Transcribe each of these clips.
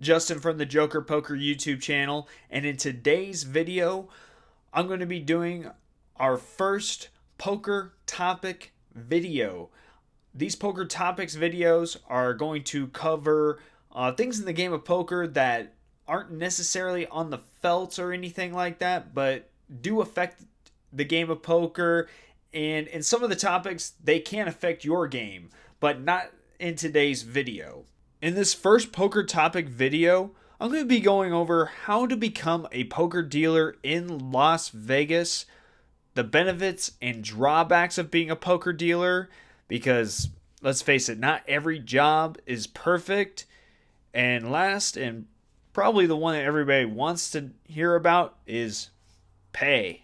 Justin from the Joker Poker YouTube channel, and in today's video, I'm going to be doing our first poker topic video. These poker topics videos are going to cover things in the game of poker that aren't necessarily on the felts or anything like that, but do affect the game of poker. And in some of the topics, they can affect your game, but not in today's video. In this first poker topic video, I'm going to be going over how to become a poker dealer in Las Vegas, the benefits and drawbacks of being a poker dealer, because let's face it, not every job is perfect. And last, and probably the one that everybody wants to hear about, is pay.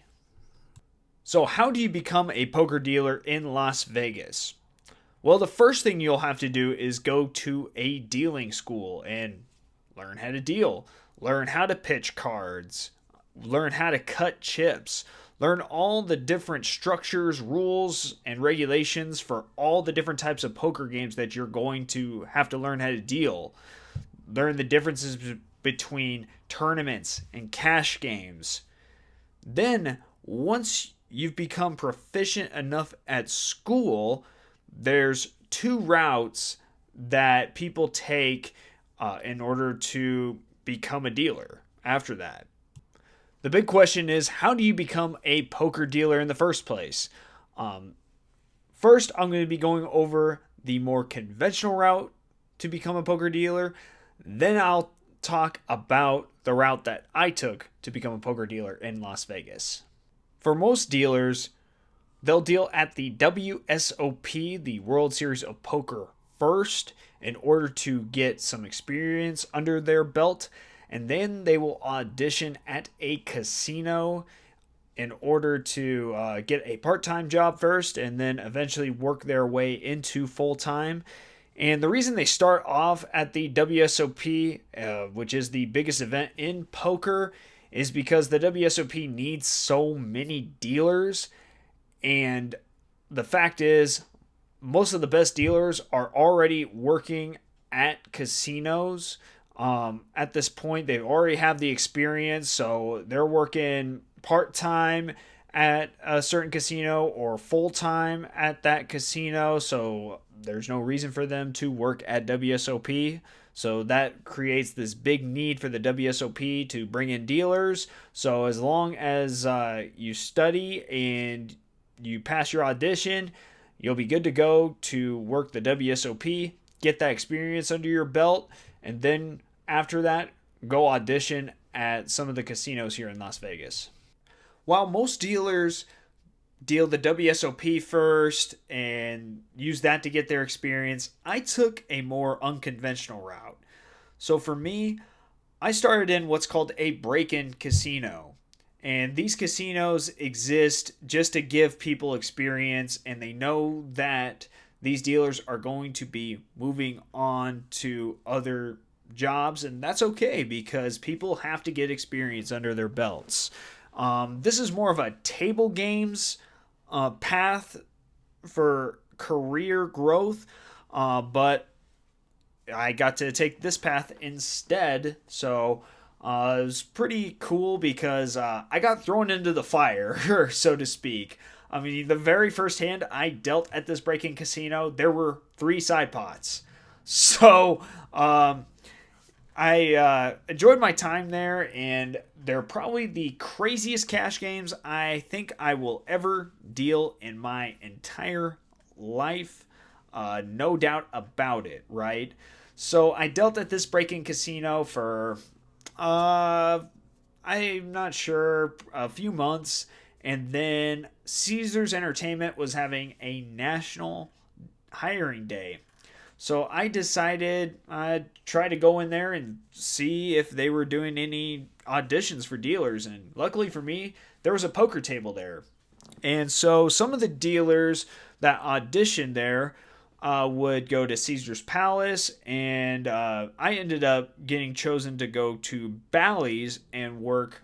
So, how do you become a poker dealer in Las Vegas? Well, the first thing you'll have to do is go to a dealing school and learn how to deal, learn how to pitch cards, learn how to cut chips, learn all the different structures, rules, and regulations for all the different types of poker games that you're going to have to learn how to deal. Learn the differences between tournaments and cash games. Then, once you've become proficient enough at school, there's two routes that people take in order to become a dealer after that. The big question is, how do you become a poker dealer in the first place? First, I'm going to be going over the more conventional route to become a poker dealer. Then I'll talk about the route that I took to become a poker dealer in Las Vegas. For most dealers, they'll deal at the WSOP, the World Series of Poker, first in order to get some experience under their belt, and then they will audition at a casino in order to get a part-time job first and then eventually work their way into full-time. And the reason they start off at the WSOP, which is the biggest event in poker, is because the WSOP needs so many dealers. And the fact is, most of the best dealers are already working at casinos. At this point, they already have the experience, so they're working part-time at a certain casino or full-time at that casino, so there's no reason for them to work at WSOP. So that creates this big need for the WSOP to bring in dealers. So as long as you study and you pass your audition, you'll be good to go to work the WSOP, get that experience under your belt, and then after that, go audition at some of the casinos here in Las Vegas. While most dealers deal the WSOP first and use that to get their experience, I took a more unconventional route. So for me, I started in what's called a break-in casino. And these casinos exist just to give people experience, and they know that these dealers are going to be moving on to other jobs, and that's okay because people have to get experience under their belts. This is more of a table games path for career growth, but I got to take this path instead, so it was pretty cool because I got thrown into the fire, so to speak. I mean, the very first hand I dealt at this break-in casino, there were 3 side pots. So I enjoyed my time there, and they're probably the craziest cash games I think I will ever deal in my entire life. No doubt about it, right? So I dealt at this break-in casino for I'm not sure, a few months, and then Caesars Entertainment was having a national hiring day. So I decided I'd try to go in there and see if they were doing any auditions for dealers. And luckily for me, there was a poker table there. And so some of the dealers that auditioned there would go to Caesar's Palace, and I ended up getting chosen to go to Bally's and work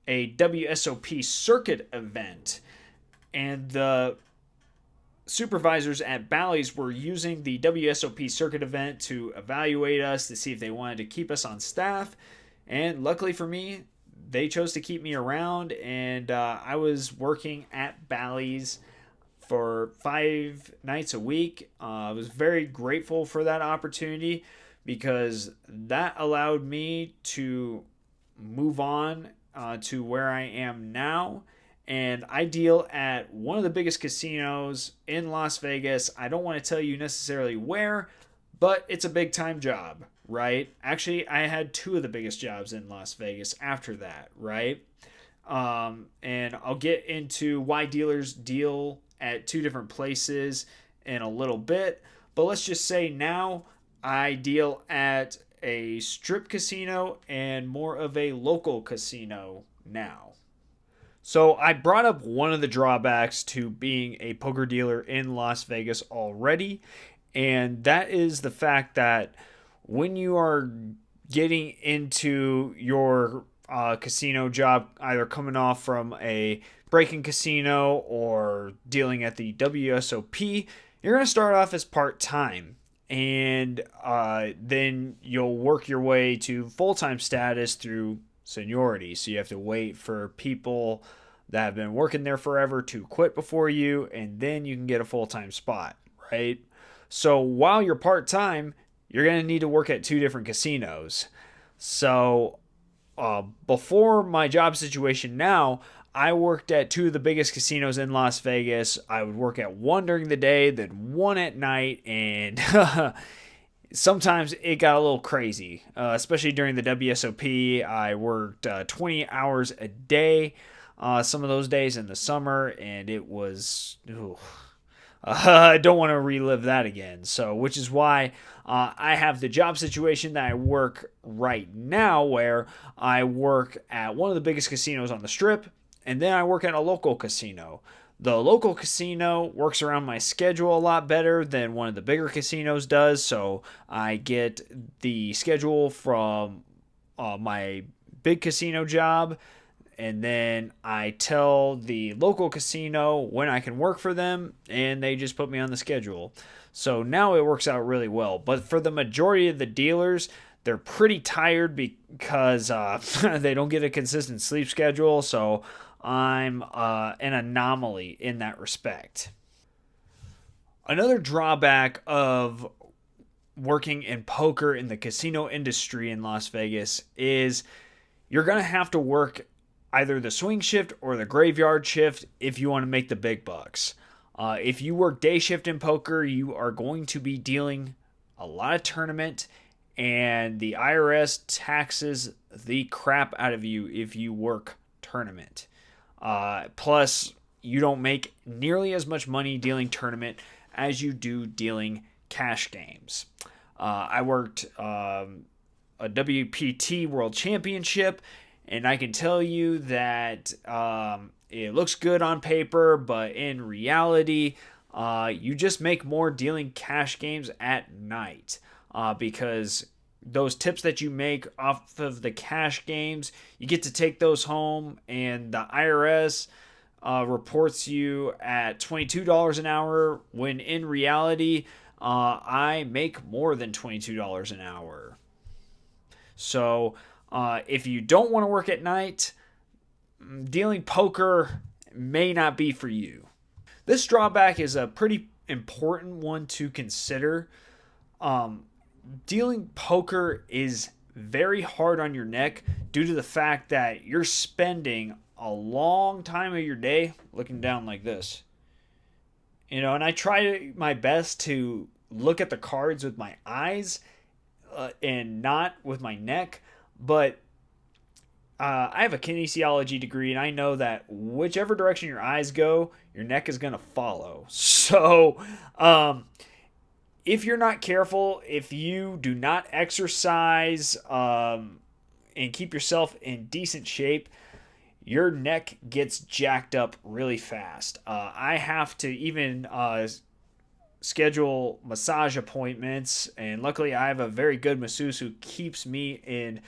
a WSOP circuit event. And the supervisors at Bally's were using the WSOP circuit event to evaluate us to see if they wanted to keep us on staff. And luckily for me, they chose to keep me around, and I was working at Bally's for 5 nights a week. I was very grateful for that opportunity because that allowed me to move on to where I am now. And I deal at one of the biggest casinos in Las Vegas. I don't want to tell you necessarily where, but it's a big time job, right? Actually, I had two of the biggest jobs in Las Vegas after that, right? And I'll get into why dealers deal at two different places in a little bit. But let's just say now I deal at a strip casino and more of a local casino now. So I brought up one of the drawbacks to being a poker dealer in Las Vegas already, and that is the fact that when you are getting into your casino job, either coming off from a break-in casino or dealing at the WSOP, you're going to start off as part-time. And then you'll work your way to full-time status through seniority. So you have to wait for people that have been working there forever to quit before you, and then you can get a full-time spot, right? So while you're part-time, you're going to need to work at two different casinos. So before my job situation now, I worked at two of the biggest casinos in Las Vegas. I would work at one during the day, then one at night, and sometimes it got a little crazy, especially during the WSOP. I worked 20 hours a day some of those days in the summer, and it was... I don't want to relive that again. So, which is why I have the job situation that I work right now, where I work at one of the biggest casinos on the Strip, and then I work at a local casino. The local casino works around my schedule a lot better than one of the bigger casinos does, so I get the schedule from my big casino job, and then I tell the local casino when I can work for them, and they just put me on the schedule. So now it works out really well. But for the majority of the dealers, they're pretty tired because they don't get a consistent sleep schedule. So I'm an anomaly in that respect. Another drawback of working in poker in the casino industry in Las Vegas is you're going to have to work either the swing shift or the graveyard shift if you want to make the big bucks. If you work day shift in poker, you are going to be dealing a lot of tournament, and the IRS taxes the crap out of you if you work tournament. Plus, you don't make nearly as much money dealing tournament as you do dealing cash games. I worked a WPT World Championship, and I can tell you that it looks good on paper, but in reality, you just make more dealing cash games at night because those tips that you make off of the cash games, you get to take those home, and the IRS reports you at $22 an hour, when in reality, I make more than $22 an hour. So if you don't want to work at night, dealing poker may not be for you. This drawback is a pretty important one to consider. Dealing poker is very hard on your neck due to the fact that you're spending a long time of your day looking down like this. And I try my best to look at the cards with my eyes and not with my neck, but I have a kinesiology degree, and I know that whichever direction your eyes go, your neck is going to follow. So, if you're not careful, if you do not exercise and keep yourself in decent shape, your neck gets jacked up really fast. I have to even schedule massage appointments, and luckily I have a very good masseuse who keeps me in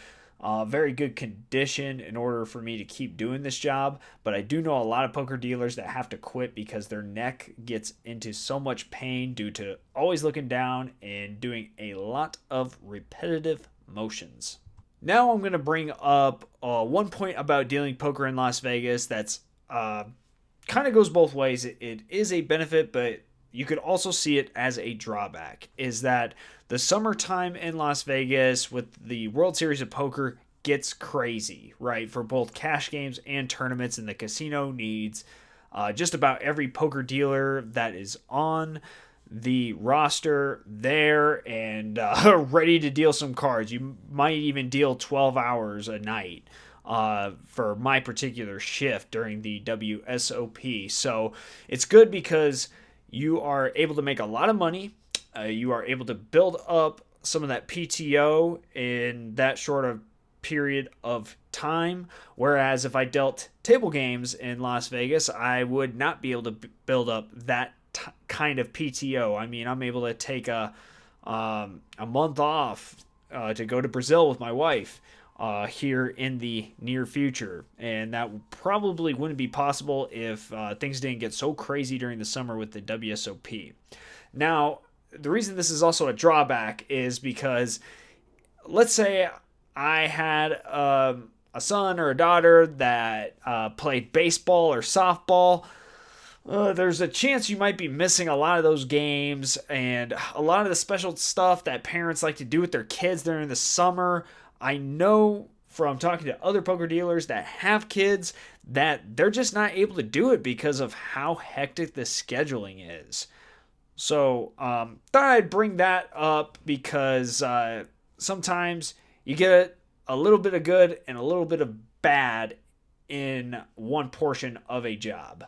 very good condition in order for me to keep doing this job. But I do know a lot of poker dealers that have to quit because their neck gets into so much pain due to always looking down and doing a lot of repetitive motions. Now I'm going to bring up one point about dealing poker in Las Vegas that's kind of goes both ways. It is a benefit, but you could also see it as a drawback, is that the summertime in Las Vegas with the World Series of Poker gets crazy, right? For both cash games and tournaments, and the casino needs just about every poker dealer that is on the roster there and ready to deal some cards. You might even deal 12 hours a night for my particular shift during the WSOP. So it's good because you are able to make a lot of money. You are able to build up some of that PTO in that short of period of time. Whereas if I dealt table games in Las Vegas, I would not be able to build up that kind of PTO. I mean, I'm able to take a month off to go to Brazil with my wife here in the near future, and that probably wouldn't be possible if things didn't get so crazy during the summer with the WSOP. Now, the reason this is also a drawback is because let's say I had a son or a daughter that played baseball or softball. There's a chance you might be missing a lot of those games and a lot of the special stuff that parents like to do with their kids during the summer. I know from talking to other poker dealers that have kids that they're just not able to do it because of how hectic the scheduling is. So thought I'd bring that up because sometimes you get a little bit of good and a little bit of bad in one portion of a job.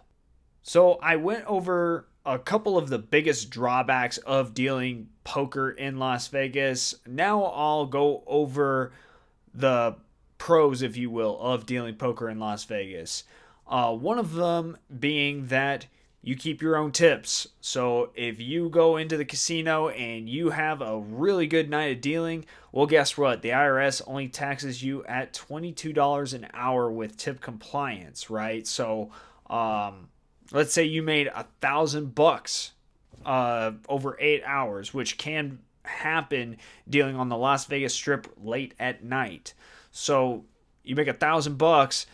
So I went over a couple of the biggest drawbacks of dealing poker in Las Vegas. Now I'll go over the pros, if you will, of dealing poker in Las Vegas. One of them being that you keep your own tips. So if you go into the casino and you have a really good night of dealing, well, guess what? The IRS only taxes you at $22 an hour with tip compliance, right? So, let's say you made $1,000 over 8 hours, which can happen dealing on the Las Vegas Strip late at night. So you make $1,000.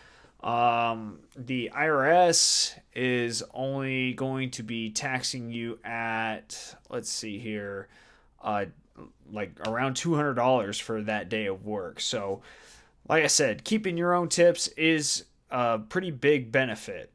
The IRS is only going to be taxing you at, let's see here, like around $200 for that day of work. So, like I said, keeping your own tips is a pretty big benefit.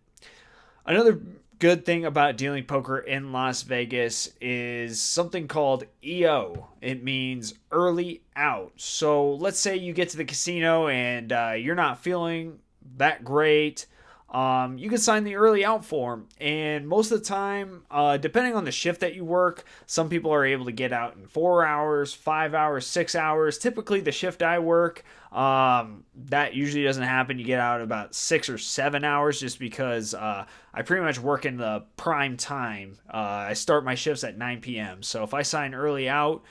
Another good thing about dealing poker in Las Vegas is something called EO. It means early out. So let's say you get to the casino and you're not feeling that great. You can sign the early out form, and most of the time, depending on the shift that you work, some people are able to get out in 4 hours, 5 hours, 6 hours. Typically, the shift I work, that usually doesn't happen. You get out about 6 or 7 hours just because I pretty much work in the prime time. I start my shifts at 9 p.m. So if I sign early out,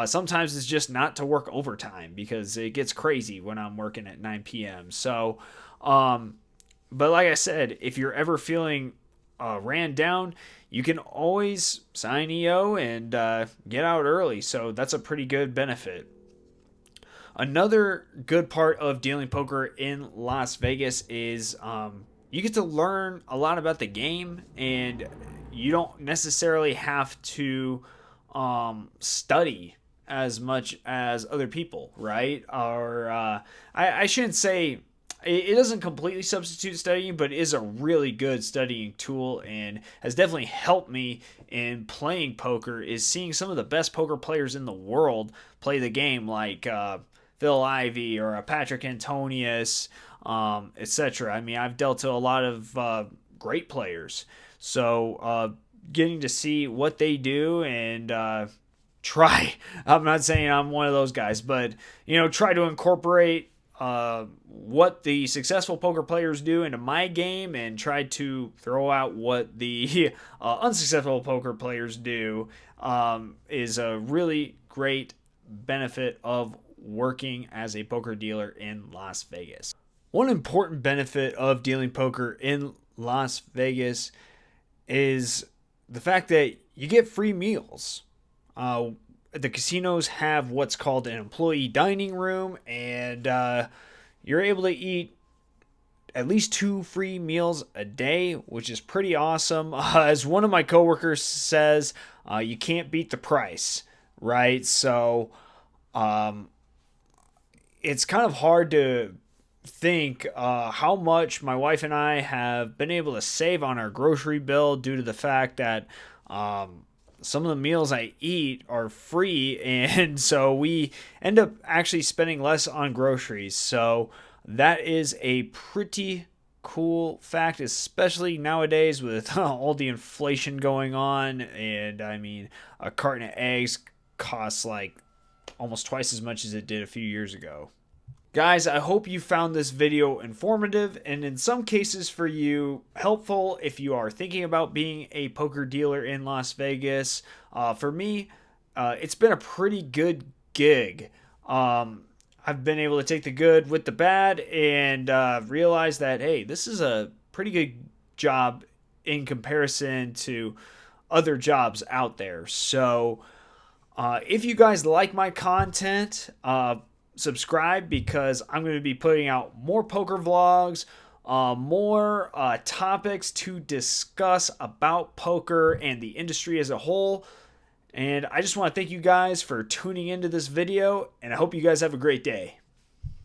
sometimes it's just not to work overtime because it gets crazy when I'm working at 9 p.m. So, but like I said, if you're ever feeling ran down, you can always sign EO and get out early. So that's a pretty good benefit. Another good part of dealing poker in Las Vegas is you get to learn a lot about the game, and you don't necessarily have to study as much as other people, right? Or I shouldn't say it doesn't completely substitute studying, but it is a really good studying tool and has definitely helped me in playing poker, is seeing some of the best poker players in the world play the game, like Phil Ivey or Patrick Antonius, etc. I mean, I've dealt to a lot of great players. So getting to see what they do and try, I'm not saying I'm one of those guys, but, try to incorporate what the successful poker players do into my game and try to throw out what the unsuccessful poker players do is a really great benefit of working as a poker dealer in Las Vegas. One important benefit of dealing poker in Las Vegas is the fact that you get free meals. The casinos have what's called an employee dining room, and you're able to eat at least 2 free meals a day, which is pretty awesome. As one of my coworkers says, you can't beat the price, right? So it's kind of hard to think how much my wife and I have been able to save on our grocery bill due to the fact that some of the meals I eat are free, and so we end up actually spending less on groceries. So that is a pretty cool fact, especially nowadays with all the inflation going on. And I mean, a carton of eggs costs like almost twice as much as it did a few years ago. Guys, I hope you found this video informative and in some cases for you helpful if you are thinking about being a poker dealer in Las Vegas. For me, it's been a pretty good gig. I've been able to take the good with the bad and realize that, hey, this is a pretty good job in comparison to other jobs out there. So if you guys like my content, subscribe, because I'm going to be putting out more poker vlogs, more topics to discuss about poker and the industry as a whole. And I just want to thank you guys for tuning into this video, and I hope you guys have a great day.